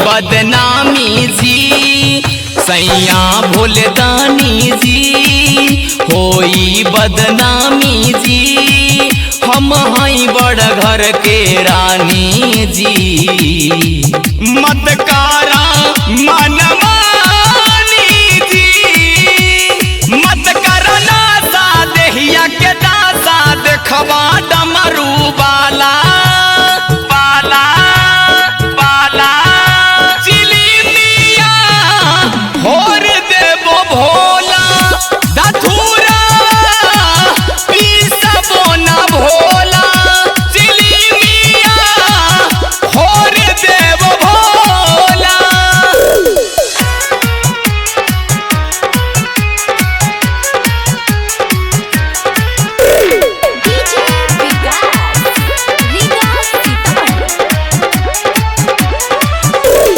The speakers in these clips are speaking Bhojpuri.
बदनामी जी सैया भोलेदानी जी होई बदनामी जी हम हई बड़ घर के रानी जी मत कारा मन मानी जी मत करना सा देहिया के दासा देखवा डमरू बाला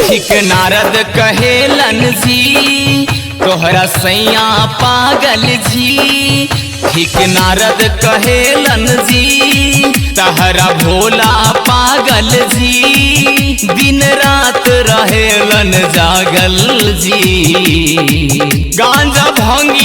ठीक नारद कहेलन जी तोहरा सैया पागल जी ठीक नारद कहेलन जी तहरा भोला पागल जी दिन रात रहेलन जागल जी गांजा भंगी